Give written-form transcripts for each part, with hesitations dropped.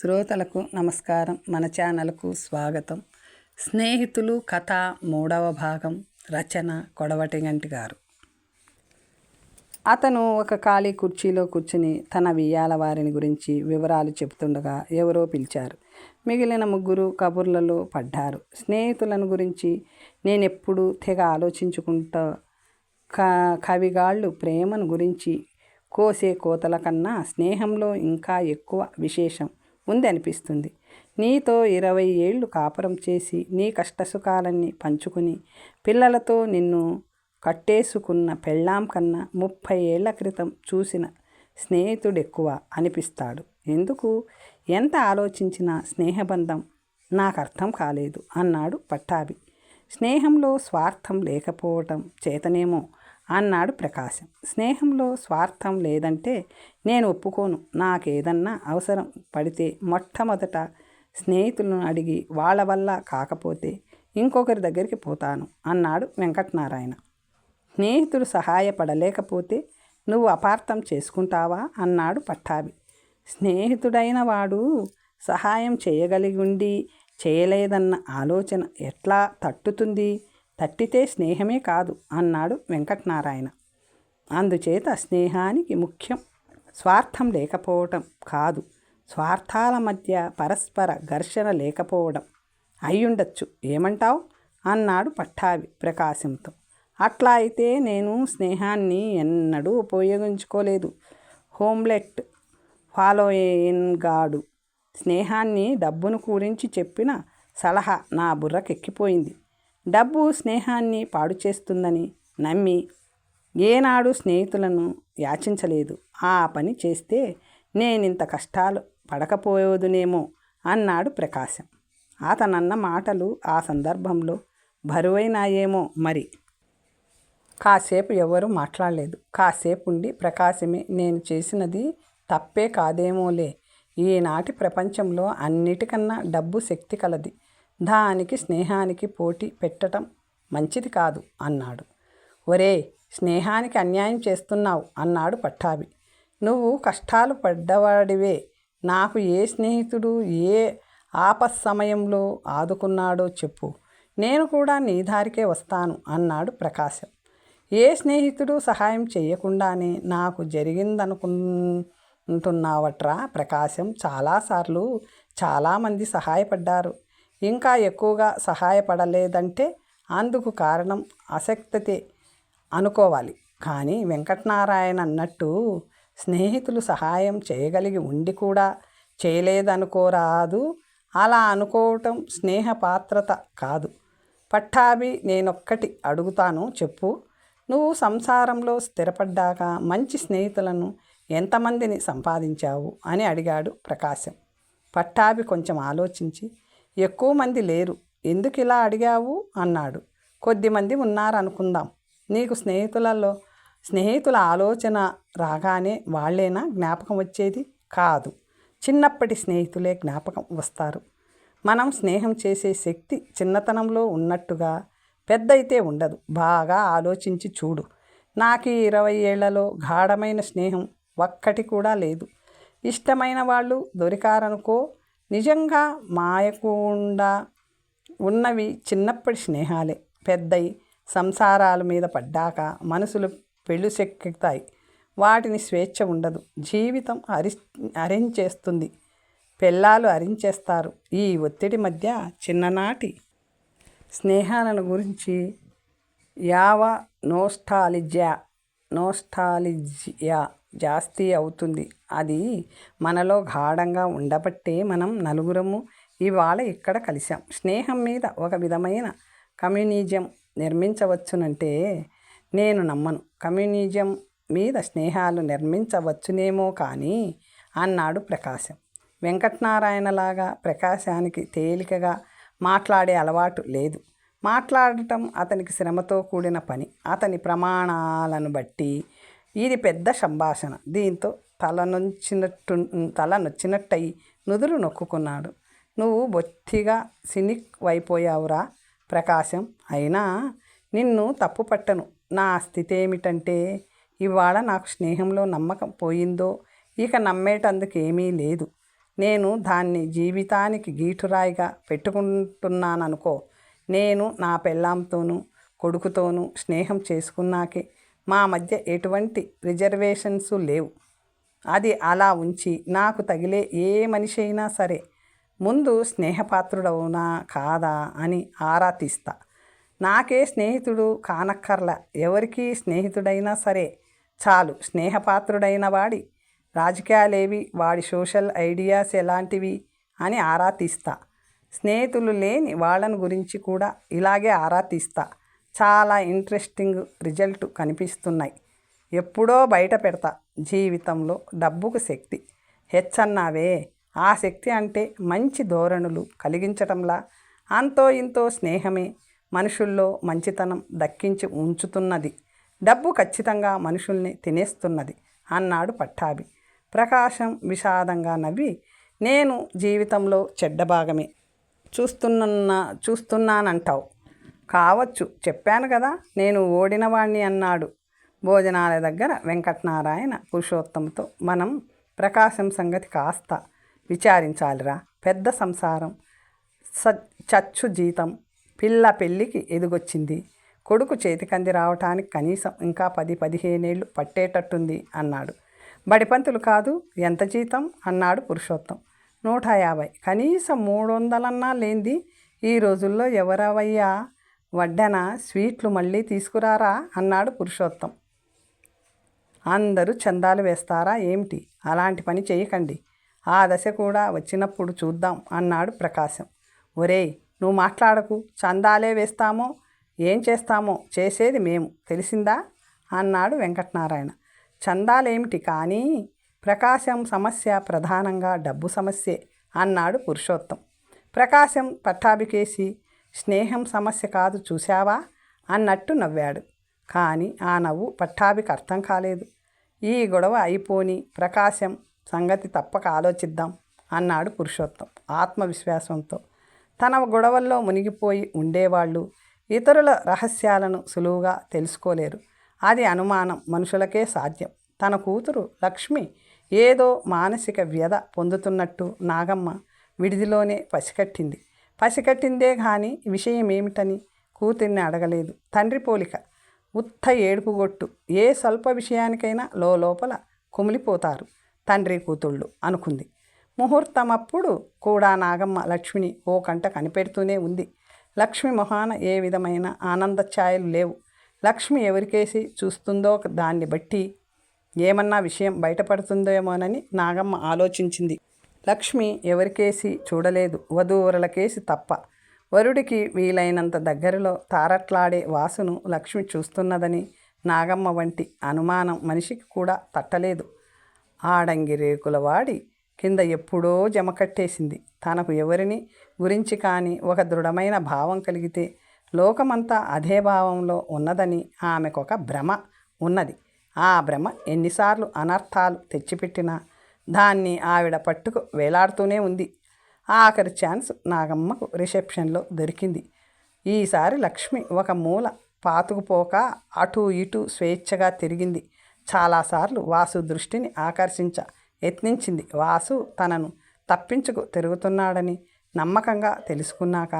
శ్రోతలకు నమస్కారం. మన ఛానల్కు స్వాగతం. స్నేహితులు కథ 3వ భాగం. రచన కొడవటిగంటి గారు. అతను ఒక ఖాళీ కుర్చీలో కూర్చుని తన వియ్యాల వారిని గురించి వివరాలు చెబుతుండగా ఎవరో పిలిచారు. మిగిలిన ముగ్గురు కబుర్లలో పడ్డారు. స్నేహితులను గురించి నేనెప్పుడు తెగ ఆలోచించుకుంటా. కవిగాళ్ళు ప్రేమను గురించి కోసే కోతల కన్నా స్నేహంలో ఇంకా ఎక్కువ విశేషం ఉంది అనిపిస్తుంది. నీతో 20 ఏళ్ళు కాపురం చేసి నీ కష్టసుఖాలన్నీ పంచుకుని పిల్లలతో నిన్ను కట్టేసుకున్న పెళ్ళాం కన్నా 30 ఏళ్ల క్రితం చూసిన స్నేహితుడెక్కువ అనిపిస్తాడు. ఎందుకు ఎంత ఆలోచించినా స్నేహబంధం నాకు అర్థం కాలేదు అన్నాడు పట్టాభి. స్నేహంలో స్వార్థం లేకపోవటం చేతనేమో అన్నాడు ప్రకాశం. స్నేహంలో స్వార్థం లేదంటే నేను ఒప్పుకోను. నాకేదన్నా అవసరం పడితే మొట్టమొదట స్నేహితులను అడిగి వాళ్ళ వల్ల కాకపోతే ఇంకొకరి దగ్గరికి పోతాను అన్నాడు వెంకటనారాయణ. స్నేహితుడు సహాయపడలేకపోతే నువ్వు అపార్థం చేసుకుంటావా అన్నాడు పట్టాభి. స్నేహితుడైన వాడు సహాయం చేయగలిగి ఉండి చేయలేదన్న ఆలోచన ఎట్లా తట్టుతుంది? తట్టితే స్నేహమే కాదు అన్నాడు వెంకటనారాయణ. అందుచేత స్నేహానికి ముఖ్యం స్వార్థం లేకపోవటం కాదు, స్వార్థాల మధ్య పరస్పర ఘర్షణ లేకపోవడం అయ్యుండొచ్చు. ఏమంటావు అన్నాడు పట్టాభి ప్రకాశంతో. అట్లా అయితే నేను స్నేహాన్ని ఎన్నడూ ఉపయోగించుకోలేదు. హోమ్లెట్ ఫాలోయింగాడు స్నేహాన్ని డబ్బును గురించి చెప్పిన సలహా నా బుర్రకెక్కిపోయింది. డబ్బు స్నేహాన్ని పాడు చేస్తుందని నమ్మి ఏనాడు స్నేహితులను యాచించలేదు. ఆ పని చేస్తే నేనింత కష్టాలు పడకపోయేదునేమో అన్నాడు ప్రకాశం. అతనన్న మాటలు ఆ సందర్భంలో బరువైనాయేమో మరి. కాసేపు ఎవరూ మాట్లాడలేదు. కాసేపు ఉండి ప్రకాశమే నేను చేసినది తప్పే కాదేమోలే. ఈనాటి ప్రపంచంలో అన్నిటికన్నా డబ్బు శక్తి కలది. దానికి స్నేహానికి పోటీ పెట్టడం మంచిది కాదు అన్నాడు. ఒరే, స్నేహానికి అన్యాయం చేస్తున్నావు అన్నాడు పట్టాభి. నువ్వు కష్టాలు పడ్డవాడివే. నాకు ఏ స్నేహితుడు ఏ ఆపస్సమయంలో ఆదుకున్నాడో చెప్పు. నేను కూడా నీ దారికే వస్తాను అన్నాడు ప్రకాశం. ఏ స్నేహితుడు సహాయం చేయకుండానే నాకు జరిగిందనుకుంటున్నావట్రా ప్రకాశం? చాలాసార్లు చాలామంది సహాయపడ్డారు. ఇంకా ఎక్కువగా సహాయపడలేదంటే అందుకు కారణం అశక్తతే అనుకోవాలి. కానీ వెంకటనారాయణ అన్నట్టు స్నేహితులు సహాయం చేయగలిగి ఉండి కూడా చేయలేదనుకోరాదు. అలా అనుకోవటం స్నేహపాత్రత కాదు. పట్టాభి, నేనొక్కటి అడుగుతాను చెప్పు. నువ్వు సంసారంలో స్థిరపడ్డాక మంచి స్నేహితులను ఎంతమందిని సంపాదించావు అని అడిగాడు ప్రకాశం. పట్టాభి కొంచెం ఆలోచించి, ఎక్కువ మంది లేరు. ఎందుకు ఇలా అడిగావు అన్నాడు. కొద్దిమంది ఉన్నారనుకుందాం. నీకు స్నేహితుల ఆలోచన రాగానే వాళ్ళేనా జ్ఞాపకం వచ్చేది? కాదు, చిన్నప్పటి స్నేహితులే జ్ఞాపకం వస్తారు. మనం స్నేహం చేసే శక్తి చిన్నతనంలో ఉన్నట్టుగా పెద్దయితే ఉండదు. బాగా ఆలోచించి చూడు. నాకు 20 ఏళ్లలో గాఢమైన స్నేహం ఒక్కటి కూడా లేదు. ఇష్టమైన వాళ్ళు దొరికారనుకో. నిజంగా మాయకుండా ఉన్నవి చిన్నప్పటి స్నేహాలే. పెద్దయి సంసారాల మీద పడ్డాక మనసులు పెళ్ళుసెక్కుతాయి. వాటిని స్వేచ్ఛ ఉండదు. జీవితం అరించేస్తుంది. పెళ్ళాలు అరించేస్తారు. ఈ ఒత్తిడి మధ్య చిన్ననాటి స్నేహాలను గురించి యావ నోస్టాలిజియా జాస్తి అవుతుంది. అది మనలో గాఢంగా ఉండబట్టే మనం నలుగురము ఇవాళ ఇక్కడ కలిసాం. స్నేహం మీద ఒక విధమైన కమ్యూనిజం నిర్మించవచ్చునంటే నేను నమ్మను. కమ్యూనిజం మీద స్నేహాలు నిర్మించవచ్చునేమో కానీ అన్నాడు ప్రకాశం. వెంకటనారాయణలాగా ప్రకాశానికి తేలికగా మాట్లాడే అలవాటు లేదు. మాట్లాడటం అతనికి శ్రమతో కూడిన పని. అతని ప్రమాణాలను బట్టి ఇది పెద్ద సంభాషణ. దీంతో తల నొచ్చినట్టయి నుదురు నొక్కుకున్నాడు. నువ్వు బొత్తిగా సినిక్ అయిపోయావురా ప్రకాశం. అయినా నిన్ను తప్పు పట్టను. నా స్థితి ఏమిటంటే ఇవాళ నాకు స్నేహంలో నమ్మకం పోయిందో ఇక నమ్మేటందుకేమీ లేదు. నేను దాన్ని జీవితానికి గీటురాయిగా పెట్టుకుంటున్నాననుకో. నేను నా పెళ్ళాంతోనూ కొడుకుతోనూ స్నేహం చేసుకున్నాకే మా మధ్య ఎటువంటి రిజర్వేషన్స్ లేవు. అది అలా ఉంచి నాకు తగిలే ఏ మనిషి అయినా సరే ముందు స్నేహపాత్రుడవునా కాదా అని ఆరా తీస్తా. నాకే స్నేహితుడు కానక్కర్లా, ఎవరికి స్నేహితుడైనా సరే చాలు. స్నేహపాత్రుడైన వాడి రాజకీయాలేవి, వాడి సోషల్ ఐడియాస్ ఎలాంటివి అని ఆరా తీస్తా. స్నేహితులు లేని వాళ్ళని గురించి కూడా ఇలాగే ఆరా తీస్తా. చాలా ఇంట్రెస్టింగ్ రిజల్ట్ కనిపిస్తున్నాయి. ఎప్పుడో బయట పెడతా. జీవితంలో డబ్బుకు శక్తి హెచ్చన్నావే, ఆ శక్తి అంటే మంచి ధోరణులు కలిగించటంలా అంతో ఇంతో స్నేహమే మనుషుల్లో మంచితనం దక్కించి ఉంచుతున్నది. డబ్బు ఖచ్చితంగా మనుషుల్ని తినేస్తున్నది అన్నాడు పట్టాభి. ప్రకాశం విషాదంగా నవ్వి, నేను జీవితంలో చెడ్డ భాగమే చూస్తున్నానంటావు. కావచ్చు, చెప్పాను కదా నేను ఓడినవాణ్ణి అన్నాడు. భోజనాల దగ్గర వెంకటనారాయణ పురుషోత్తంతో, మనం ప్రకాశం సంగతి కాస్త విచారించాలిరా. పెద్ద సంసారం, చచ్చు జీతం, పిల్ల పెళ్ళికి ఎదుగొచ్చింది. కొడుకు చేతికంది రావటానికి కనీసం ఇంకా 10-15 ఏళ్ళు పట్టేటట్టుంది అన్నాడు. బడిపంతులు కాదు, ఎంత జీతం అన్నాడు పురుషోత్తం. 150. కనీసం 300 లేంది ఈ రోజుల్లో ఎవరవయ్యా వడ్డన, స్వీట్లు మళ్ళీ తీసుకురారా అన్నాడు పురుషోత్తం. అందరూ చందాలు వేస్తారా ఏమిటి? అలాంటి పని చేయకండి, ఆ దశ కూడా వచ్చినప్పుడు చూద్దాం అన్నాడు ప్రకాశం. ఒరేయ్, నువ్వు మాట్లాడకు. చందాలే వేస్తామో ఏం చేస్తామో చేసేది మేము, తెలిసిందా అన్నాడు వెంకటనారాయణ. చందాలేమిటి కానీ, ప్రకాశం సమస్య ప్రధానంగా డబ్బు సమస్యే అన్నాడు పురుషోత్తం. ప్రకాశం పట్టాభికేసి, స్నేహం సమస్య కాదు చూశావా అన్నట్టు నవ్వాడు. కానీ ఆ నవ్వు పట్టాభికి అర్థం కాలేదు. ఈ గొడవ అయిపోని ప్రకాశం సంగతి తప్పక ఆలోచిద్దాం అన్నాడు పురుషోత్తం ఆత్మవిశ్వాసంతో. తన గొడవల్లో మునిగిపోయి ఉండేవాళ్ళు ఇతరుల రహస్యాలను సులువుగా తెలుసుకోలేరు. అది అనుమానం మనుషులకే సాధ్యం. తన కూతురు లక్ష్మి ఏదో మానసిక వ్యధ పొందుతున్నట్టు నాగమ్మ విడిదిలోనే పసికట్టిందే కానీ విషయం ఏమిటని కూతుర్ని అడగలేదు. తండ్రి పోలిక, ఉత్త ఏడుపుగొట్టు. ఏ స్వల్ప విషయానికైనా లోపల కుమిలిపోతారు తండ్రి కూతుళ్ళు అనుకుంది. ముహూర్తమప్పుడు కూడా నాగమ్మ లక్ష్మిని ఓ కంట కనిపెడుతూనే ఉంది. లక్ష్మి మొహాన ఏ విధమైన ఆనంద ఛాయలు లేవు. లక్ష్మి ఎవరికేసి చూస్తుందో దాన్ని బట్టి ఏమన్నా విషయం బయటపడుతుందేమోనని నాగమ్మ ఆలోచించింది. లక్ష్మి ఎవరికేసి చూడలేదు, వధూవరులకేసి తప్ప. వరుడికి వీలైనంత దగ్గరలో తారట్లాడే వాసును లక్ష్మి చూస్తున్నదని నాగమ్మ వంటి అనుమానం మనిషికి కూడా తట్టలేదు. ఆడంగి రేకుల వాడి కింద ఎప్పుడో జమకట్టేసింది. తనకు ఎవరిని గురించి కానీ ఒక దృఢమైన భావం కలిగితే లోకమంతా అదే భావంలో ఉన్నదని ఆమెకొక భ్రమ ఉన్నది. ఆ భ్రమ ఎన్నిసార్లు అనర్థాలు తెచ్చిపెట్టినా దాన్ని ఆవిడ పట్టుకు వేలాడుతూనే ఉంది. ఆఖరి ఛాన్స్ నాగమ్మకు రిసెప్షన్లో దొరికింది. ఈసారి లక్ష్మి ఒక మూల పాతుకుపోక అటూ ఇటూ స్వేచ్ఛగా తిరిగింది. చాలాసార్లు వాసు దృష్టిని యత్నించింది. వాసు తనను తప్పించుకు తిరుగుతున్నాడని నమ్మకంగా తెలుసుకున్నాక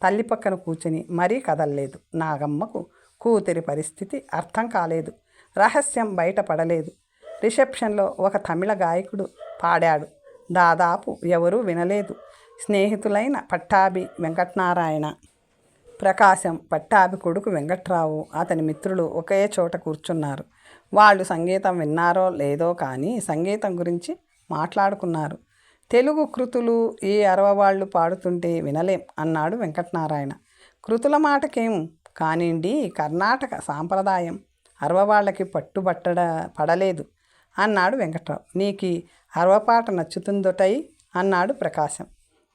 తల్లి పక్కన కూర్చుని మరీ కదల్లేదు. నాగమ్మకు కూతురి పరిస్థితి అర్థం కాలేదు. రహస్యం బయటపడలేదు. రిసెప్షన్లో ఒక తమిళ గాయకుడు పాడాడు. దాదాపు ఎవరూ వినలేదు. స్నేహితులైన పట్టాభి, వెంకటనారాయణ, ప్రకాశం, పట్టాభి కొడుకు వెంకట్రావు, అతని మిత్రులు ఒకే చోట కూర్చున్నారు. వాళ్ళు సంగీతం విన్నారో లేదో కానీ సంగీతం గురించి మాట్లాడుకున్నారు. తెలుగు కృతులు ఈ అరవవాళ్ళు పాడుతుంటే వినలేం అన్నాడు వెంకటనారాయణ. కృతుల మాటకేం కానివ్వండి, కర్ణాటక సాంప్రదాయం అరవవాళ్ళకి పడలేదు అన్నాడు వెంకట్రావు. నీకు అరవపాట నచ్చుతుందోటై అన్నాడు ప్రకాశం.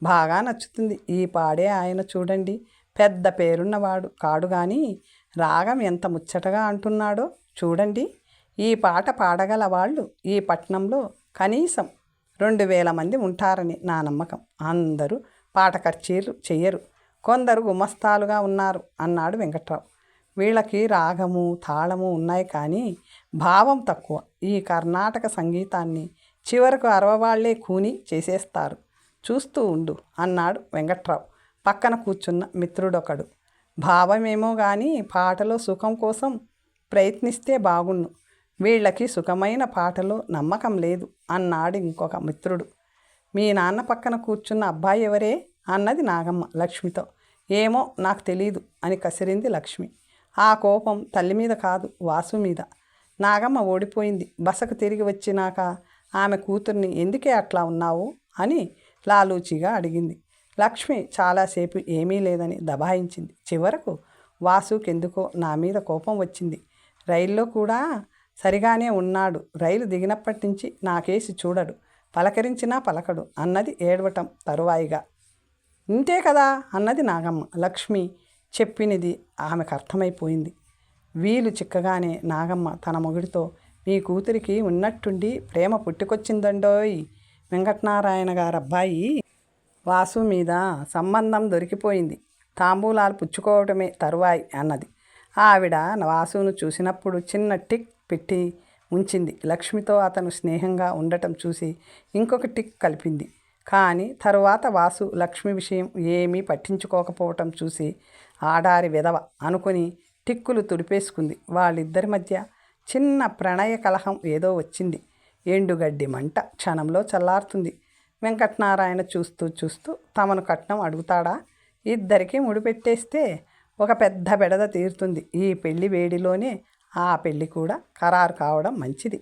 బాగా నచ్చుతుంది. ఈ పాడే ఆయన చూడండి, పెద్ద పేరున్నవాడు కాడు కానీ రాగం ఎంత ముచ్చటగా అంటున్నాడో చూడండి. ఈ పాట పాడగల వాళ్ళు ఈ పట్నంలో కనీసం 2000 మంది ఉంటారని నా నమ్మకం. అందరూ పాట కచేరీలు చెయ్యరు, కొందరు గుమస్తాలుగా ఉన్నారు అన్నాడు వెంకట్రావు. వీళ్ళకి రాగము తాళము ఉన్నాయి కానీ భావం తక్కువ. ఈ కర్ణాటక సంగీతాన్ని చివరకు అరవవాళ్లే కూని చేసేస్తారు. చూస్తూ ఉండు అన్నాడు వెంకట్రావు పక్కన కూర్చున్న మిత్రుడొకడు. భావమేమో గాని పాటలో సుఖం కోసం ప్రయత్నిస్తే బాగుండు. వీళ్ళకి సుఖమైన పాటలో నమ్మకం లేదు అన్నాడు ఇంకొక మిత్రుడు. మీ నాన్న పక్కన కూర్చున్న అబ్బాయి ఎవరే అన్నది నాగమ్మ లక్ష్మితో. ఏమో నాకు తెలీదు అని కసిరింది లక్ష్మి. ఆ కోపం తల్లి మీద కాదు, వాసు మీద. నాగమ్మ ఓడిపోయింది. బసకు తిరిగి వచ్చినాక ఆమె కూతుర్ని ఎందుకే అట్లా ఉన్నావు అని లాలూచిగా అడిగింది. లక్ష్మి చాలాసేపు ఏమీ లేదని దబాయించింది. చివరకు వాసుకెందుకో నా మీద కోపం వచ్చింది. రైల్లో కూడా సరిగానే ఉన్నాడు. రైలు దిగినప్పటి నుంచి నాకేసి చూడడు, పలకరించినా పలకడు అన్నది ఏడవటం తరువాయిగా. ఇంతే కదా అన్నది నాగమ్మ. లక్ష్మి చెప్పినది ఆమెకు అర్థమైపోయింది. వీలు చిక్కగానే నాగమ్మ తన మొగుడితో, మీ కూతురికి ఉన్నట్టుండి ప్రేమ పుట్టుకొచ్చిందండోయ్, వెంకటనారాయణ గారబ్బాయి వాసు మీద సంబంధం దొరికిపోయింది. తాంబూలాలు పుచ్చుకోవటమే తరువాయి అన్నది. ఆవిడ వాసును చూసినప్పుడు చిన్న టిక్ పెట్టి ఉంచింది. లక్ష్మితో అతను స్నేహంగా ఉండటం చూసి ఇంకొక టిక్ కలిపింది. కానీ తరువాత వాసు లక్ష్మి విషయం ఏమీ పట్టించుకోకపోవటం చూసి ఆడారి విధవ అనుకుని టిక్కులు తుడిపేసుకుంది. వాళ్ళిద్దరి మధ్య చిన్న ప్రణయ కలహం ఏదో వచ్చింది. ఎండుగడ్డి మంట క్షణంలో చల్లారుతుంది. వెంకటనారాయణ చూస్తూ చూస్తూ తమను కట్నం అడుగుతాడా? ఇద్దరికీ ముడిపెట్టేస్తే ఒక పెద్ద బెడద తీరుతుంది. ఈ పెళ్లి వేడిలోనే ఆ పెళ్లి కూడా ఖరారు కావడం మంచిది.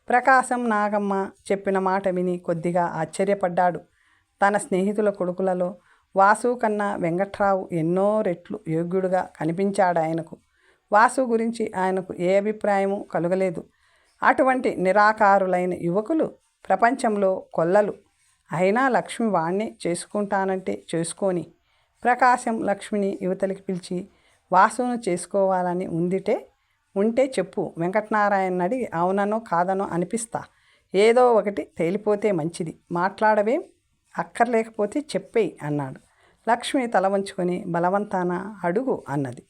ప్రకాశం నాగమ్మ చెప్పిన మాట విని కొద్దిగా ఆశ్చర్యపడ్డాడు. తన స్నేహితుల కొడుకులలో వాసు కన్నా వెంకట్రావు ఎన్నో రెట్లు యోగ్యుడుగా కనిపించాడు ఆయనకు. వాసు గురించి ఆయనకు ఏ అభిప్రాయము కలుగలేదు. అటువంటి నిరాకారులైన యువకులు ప్రపంచంలో కొల్లలు. అయినా లక్ష్మి వాణ్ణి చేసుకుంటానంటే చేసుకొని. ప్రకాశం లక్ష్మిని యువతలికి పిలిచి, వాసును చేసుకోవాలని ఉంటే చెప్పు, వెంకటనారాయణ అడిగి అవుననో కాదనో అనిపిస్తా. ఏదో ఒకటి తేలిపోతే మంచిది. మాట్లాడవేం, అక్కర్లేకపోతే చెప్పేయి అన్నాడు. లక్ష్మి తల వంచుకొని బలవంతాన అడుగు అన్నది.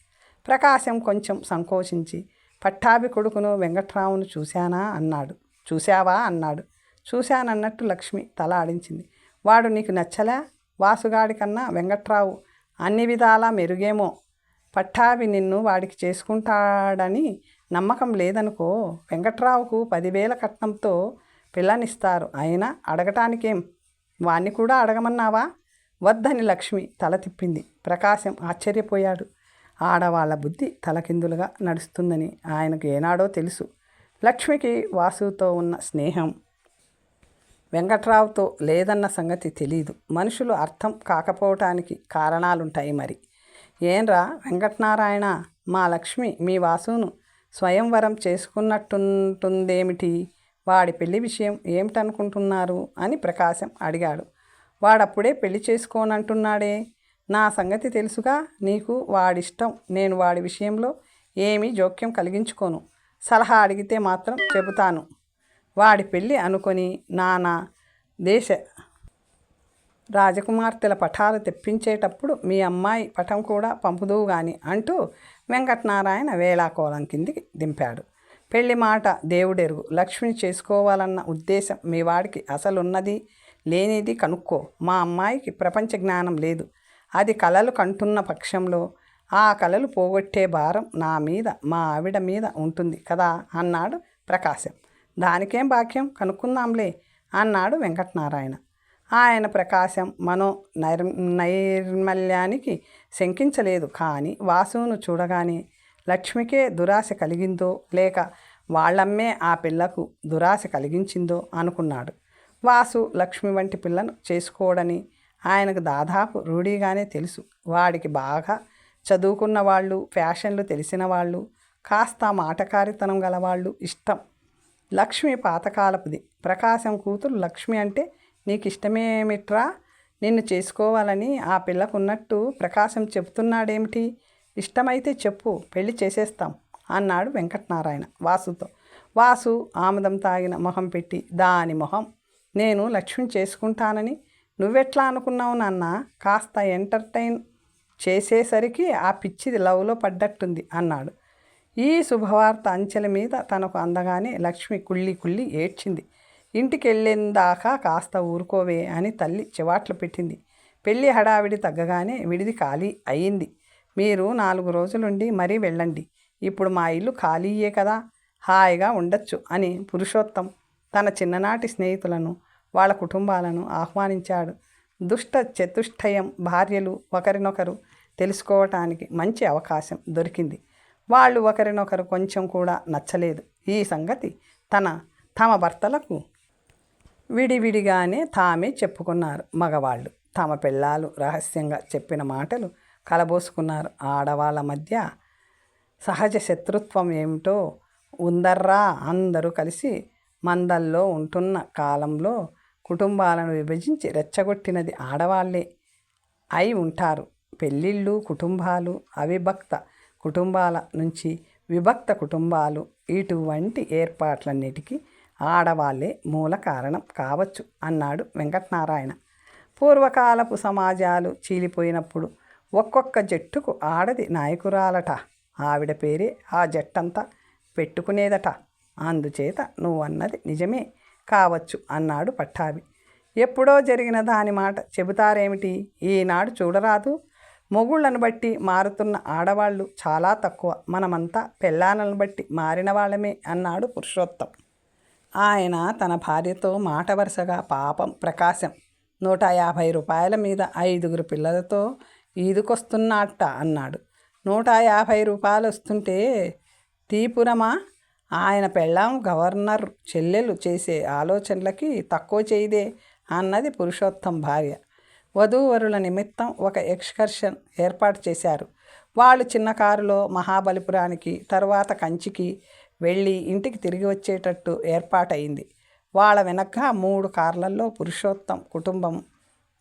ప్రకాశం కొంచెం సంకోచించి, పట్టాభి కొడుకును వెంకట్రావును చూశానా అన్నాడు. చూశావా అన్నాడు. చూశానన్నట్టు లక్ష్మి తల ఆడించింది. వాడు నీకు నచ్చలే? వాసుగాడి కన్నా వెంకట్రావు అన్ని విధాలా మెరుగేమో. పట్టాభి నిన్ను వాడికి చేసుకుంటాడని నమ్మకం లేదనుకో. వెంకట్రావుకు 10,000 కట్నంతో పిల్లనిస్తారు. అయినా అడగటానికేం, వాణ్ణి కూడా అడగమన్నావా? వద్దని లక్ష్మి తల తిప్పింది. ప్రకాశం ఆశ్చర్యపోయాడు. ఆడవాళ్ల బుద్ధి తలకిందులుగా నడుస్తుందని ఆయనకు ఏనాడో తెలుసు. లక్ష్మికి వాసుతో ఉన్న స్నేహం వెంకట్రావుతో లేదన్న సంగతి తెలీదు. మనుషులు అర్థం కాకపోవటానికి కారణాలుంటాయి మరి. ఏంరా వెంకటనారాయణ, మా లక్ష్మి మీ వాసును స్వయంవరం చేసుకున్నట్టుంటుందేమిటి? వాడి పెళ్లి విషయం ఏమిటనుకుంటున్నారు అని ప్రకాశం అడిగాడు. వాడప్పుడే పెళ్లి చేసుకోనంటున్నాడే. నా సంగతి తెలుసుగా నీకు. వాడిష్టం. నేను వాడి విషయంలో ఏమీ జోక్యం కలిగించుకోను. సలహా అడిగితే మాత్రం చెబుతాను. వాడి పెళ్ళి అనుకొని నానా దేశ రాజకుమార్తెల పటాలు తెప్పించేటప్పుడు మీ అమ్మాయి పటం కూడా పంపుదువు గాని అంటూ వెంకటనారాయణ వేళాకోళం కిందికి దింపాడు. పెళ్లి మాట దేవుడెరుగు. లక్ష్మిని చేసుకోవాలన్న ఉద్దేశం మీ వాడికి అసలున్నది లేనిది కనుక్కో. మా అమ్మాయికి ప్రపంచ జ్ఞానం లేదు. అది కలలు కంటున్న పక్షంలో ఆ కలలు పోగొట్టే భారం నా మీద, మా ఆవిడ మీద ఉంటుంది కదా అన్నాడు ప్రకాశం. దానికేం భాగ్యం, కనుక్కుందాంలే అన్నాడు వెంకటనారాయణ. ఆయన ప్రకాశం నైర్మల్యానికి శంకించలేదు. కానీ వాసును చూడగానే లక్ష్మికే దురాశ కలిగిందో లేక వాళ్ళమ్మే ఆ పిల్లకు దురాశ కలిగించిందో అనుకున్నాడు. వాసు లక్ష్మి వంటి పిల్లను చేసుకోవడని ఆయనకు దాదాపు రూఢీగానే తెలుసు. వాడికి బాగా చదువుకున్న వాళ్ళు, ఫ్యాషన్లు తెలిసిన వాళ్ళు, కాస్త మాటకారితనం గలవాళ్ళు ఇష్టం. లక్ష్మి పాతకాలపుది. ప్రకాశం కూతురు లక్ష్మి అంటే నీకు ఇష్టమేమిట్రా? నిన్ను చేసుకోవాలని ఆ పిల్లకున్నట్టు ప్రకాశం చెబుతున్నాడేమిటి? ఇష్టమైతే చెప్పు, పెళ్లి చేసేస్తాం అన్నాడు వెంకటనారాయణ వాసుతో. వాసు ఆముదం తాగిన మొహం పెట్టి, దాని మొహం, నేను లక్ష్మిని చేసుకుంటానని నువ్వెట్లా అనుకున్నావు నాన్న? కాస్త ఎంటర్టైన్ చేసేసరికి ఆ పిచ్చిది లవ్లో పడ్డట్టుంది అన్నాడు. ఈ శుభవార్త అంచెల మీద తనకు అందగానే లక్ష్మి కుళ్ళి కుళ్ళి ఏడ్చింది. ఇంటికెళ్ళిందాకా కాస్త ఊరుకోవే అని తల్లి చివాట్లు పెట్టింది. పెళ్ళి హడావిడి తగ్గగానే విడిది ఖాళీ అయ్యింది. మీరు 4 రోజులుండి మరీ వెళ్ళండి. ఇప్పుడు మా ఇల్లు ఖాళీయే కదా, హాయిగా ఉండొచ్చు అని పురుషోత్తం తన చిన్ననాటి స్నేహితులను, వాళ్ళ కుటుంబాలను ఆహ్వానించాడు. దుష్ట చతుష్టయం భార్యలు ఒకరినొకరు తెలుసుకోవటానికి మంచి అవకాశం దొరికింది. వాళ్ళు ఒకరినొకరు కొంచెం కూడా నచ్చలేదు. ఈ సంగతి తమ భర్తలకు విడివిడిగానే తామే చెప్పుకున్నారు. మగవాళ్ళు తమ పెళ్ళాలు రహస్యంగా చెప్పిన మాటలు కలబోసుకున్నారు. ఆడవాళ్ళ మధ్య సహజ శత్రుత్వం ఏమిటో ఉందర్రా. అందరూ కలిసి మందల్లో ఉంటున్న కాలంలో కుటుంబాలను విభజించి రెచ్చగొట్టినది ఆడవాళ్ళే అయి ఉంటారు. పెళ్ళిళ్ళు, కుటుంబాలు, అవిభక్త కుటుంబాల నుంచి విభక్త కుటుంబాలు, ఇటువంటి ఏర్పాట్లన్నిటికీ ఆడవాళ్ళే మూల కారణం కావచ్చు అన్నాడు వెంకటనారాయణ. పూర్వకాలపు సమాజాలు చీలిపోయినప్పుడు ఒక్కొక్క జట్టుకు ఆడది నాయకురాలట. ఆవిడ పేరే ఆ జట్టంతా పెట్టుకునేదట. అందుచేత నువ్వన్నది నిజమే కావచ్చు అన్నాడు పట్టాభి. ఎప్పుడో జరిగిన దాని మాట చెబుతారేమిటి? ఈనాడు చూడరాదు. మొగుళ్ళను బట్టి మారుతున్న ఆడవాళ్ళు చాలా తక్కువ. మనమంతా పెళ్ళాలను బట్టి మారిన వాళ్ళమే అన్నాడు పురుషోత్తం. ఆయన తన భార్యతో మాట వరుసగా పాపం ప్రకాశం 150 రూపాయల మీద 5 పిల్లలతో ఈదుకొస్తున్నట్ట అన్నాడు. 150 రూపాయలు వస్తుంటే తీపురమా? ఆయన పెళ్ళాం గవర్నర్ చెల్లెలు చేసే ఆలోచనలకి తక్కువ చేయదే అన్నది పురుషోత్తం భార్య. వధూవరుల నిమిత్తం ఒక ఎక్స్కర్షన్ ఏర్పాటు చేశారు. వాళ్ళు చిన్న కారులో మహాబలిపురానికి, తరువాత కంచికి వెళ్ళి ఇంటికి తిరిగి వచ్చేటట్టు ఏర్పాటయింది. వాళ్ళ వెనక 3 కార్లల్లో పురుషోత్తం కుటుంబం,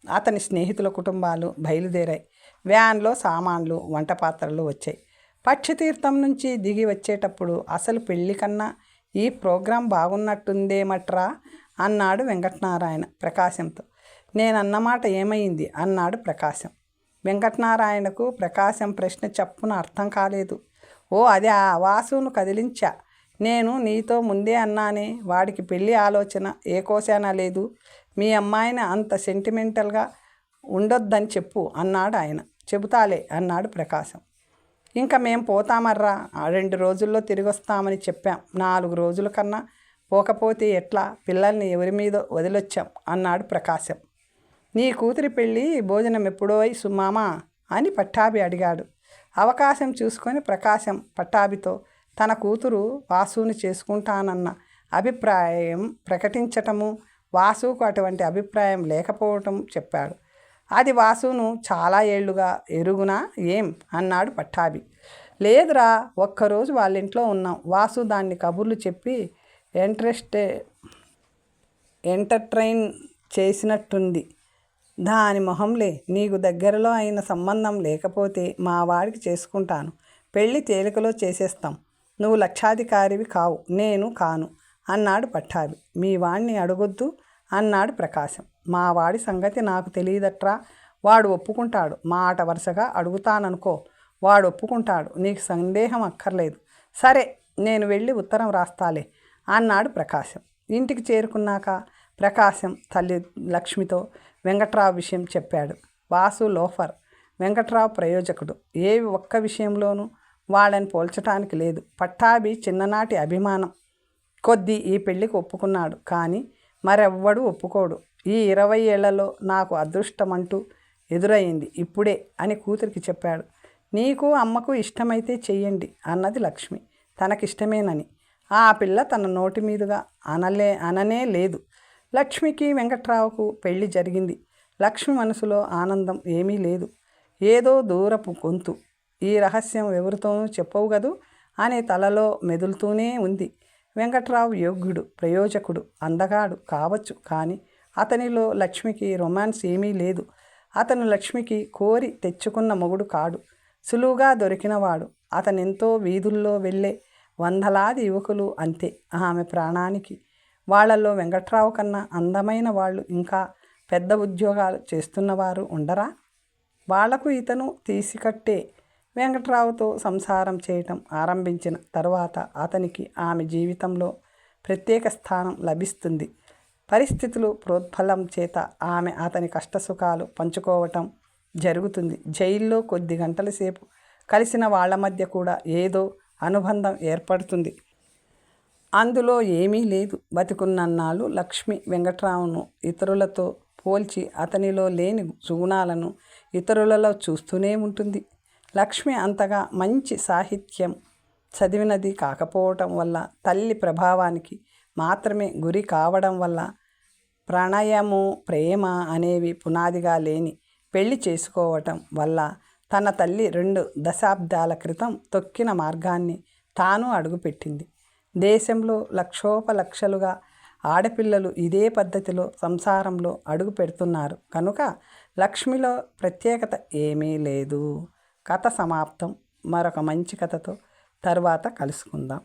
అతని స్నేహితుల కుటుంబాలు బయలుదేరాయి. వ్యాన్లో సామాన్లు, వంట పాత్రలు వచ్చాయి. పక్షితీర్థం నుంచి దిగి వచ్చేటప్పుడు అసలు పెళ్ళి కన్నా ఈ ప్రోగ్రాం బాగున్నట్టుందేమట్రా అన్నాడు వెంకటనారాయణ ప్రకాశంతో. నేనన్నమాట ఏమైంది అన్నాడు ప్రకాశం. వెంకటనారాయణకు ప్రకాశం ప్రశ్న చప్పున అర్థం కాలేదు. ఓ అదే, వాసును కదిలించా. నేను నీతో ముందే అన్నానే, వాడికి పెళ్ళి ఆలోచన ఏ కోశానా లేదు. మీ అమ్మాయిని అంత సెంటిమెంటల్గా ఉండొద్దని చెప్పు అన్నాడు ఆయన. చెబుతాలే అన్నాడు ప్రకాశం. ఇంకా మేం పోతామర్రా, 2 రోజుల్లో తిరిగి వస్తామని చెప్పాం. 4 రోజుల కన్నా పోకపోతే ఎట్లా? పిల్లల్ని ఎవరి మీద వదిలొచ్చాం అన్నాడు ప్రకాశం. నీ కూతురి పెళ్ళి భోజనం ఎప్పుడో సుమామా అని పట్టాభి అడిగాడు. అవకాశం చూసుకొని ప్రకాశం పట్టాభితో తన కూతురు వాసుని చేసుకుంటానన్న అభిప్రాయం ప్రకటించటము, వాసుకు అటువంటి అభిప్రాయం లేకపోవటం చెప్పాడు. అది వాసును చాలా ఏళ్లుగా ఎరుగునా ఏం అన్నాడు పట్టాభి. లేదురా, ఒక్కరోజు వాళ్ళ ఇంట్లో ఉన్నాం. వాసు దాన్ని కబుర్లు చెప్పి ఎంటర్టైన్ చేసినట్టుంది. దాని మొహంలే. నీకు దగ్గరలో అయిన సంబంధం లేకపోతే మా వాడికి చేసుకుంటాను. పెళ్ళి తేలికలో చేసేస్తాం. నువ్వు లక్షాధికారివి కావు, నేను కాను అన్నాడు పట్టాభి. మీ వాడిని అడగొద్దు అన్నాడు ప్రకాశం. మా వాడి సంగతి నాకు తెలియదట్రా. వాడు ఒప్పుకుంటాడు. మాట వరుసగా అడుగుతాననుకో, వాడు ఒప్పుకుంటాడు. నీకు సందేహం అక్కర్లేదు. సరే, నేను వెళ్ళి ఉత్తరం రాస్తాలే అన్నాడు ప్రకాశం. ఇంటికి చేరుకున్నాక ప్రకాశం తల్లి లక్ష్మితో వెంకట్రావు విషయం చెప్పాడు. వాసు లోఫర్, వెంకట్రావు ప్రయోజకుడు. ఏ ఒక్క విషయంలోనూ వాళ్ళని పోల్చటానికి లేదు. పట్టాభి చిన్ననాటి అభిమానం కొద్దీ ఈ పెళ్ళికి ఒప్పుకున్నాడు. కానీ మరెవ్వడూ ఒప్పుకోడు. ఈ 20 ఏళ్లలో నాకు అదృష్టమంటూ ఎదురయ్యింది ఇప్పుడే అని కూతురికి చెప్పాడు. నీకు అమ్మకు ఇష్టమైతే చెయ్యండి అన్నది లక్ష్మి. తనకిష్టమేనని ఆ పిల్ల తన నోటి మీదుగా అననే లేదు. లక్ష్మికి వెంకట్రావుకు పెళ్లి జరిగింది. లక్ష్మి మనసులో ఆనందం ఏమీ లేదు. ఏదో దూరపు గొంతు, ఈ రహస్యం ఎవరితోనూ చెప్పవు గదు అనే తలలో మెదులుతూనే ఉంది. వెంకట్రావు యోగ్యుడు, ప్రయోజకుడు, అందగాడు కావచ్చు. కానీ అతనిలో లక్ష్మికి రొమాన్స్ ఏమీ లేదు. అతను లక్ష్మికి కోరి తెచ్చుకున్న మొగుడు కాడు. సులువుగా దొరికినవాడు. అతనెంతో వీధుల్లో వెళ్ళే వందలాది యువకులు అంతే ఆమె ప్రాణానికి. వాళ్లలో వెంకట్రావు కన్నా అందమైన వాళ్ళు, ఇంకా పెద్ద ఉద్యోగాలు చేస్తున్నవారు ఉండరా? వాళ్లకు ఇతను తీసికట్టే. వెంకట్రావుతో సంసారం చేయటం ఆరంభించిన తరువాత అతనికి ఆమె జీవితంలో ప్రత్యేక స్థానం లభిస్తుంది. పరిస్థితులు ప్రోద్బలం చేత ఆమె అతని కష్టసుఖాలు పంచుకోవటం జరుగుతుంది. జైల్లో కొద్ది గంటల సేపు కలిసిన వాళ్ళ మధ్య కూడా ఏదో అనుబంధం ఏర్పడుతుంది. అందులో ఏమీ లేదు. బతికున్నన్నాళ్ళు లక్ష్మి వెంకట్రావును ఇతరులతో పోల్చి అతనిలో లేని సుగుణాలను ఇతరులలో చూస్తూనే ఉంటుంది. లక్ష్మి అంతగా మంచి సాహిత్యం చదివినది కాకపోవటం వల్ల, తల్లి ప్రభావానికి మాత్రమే గురి కావడం వల్ల, ప్రణయము ప్రేమ అనేవి పునాదిగా లేని పెళ్లి చేసుకోవటం వల్ల తన తల్లి 2 దశాబ్దాల క్రితం తొక్కిన మార్గాన్ని తాను అడుగుపెట్టింది. దేశంలో లక్షోపలక్షలుగా ఆడపిల్లలు ఇదే పద్ధతిలో సంసారంలో అడుగు పెడుతున్నారు కనుక లక్ష్మిలో ప్రత్యేకత ఏమీ లేదు. కథ సమాప్తం. మరొక మంచి కథతో తరువాత కలుసుకుందాం.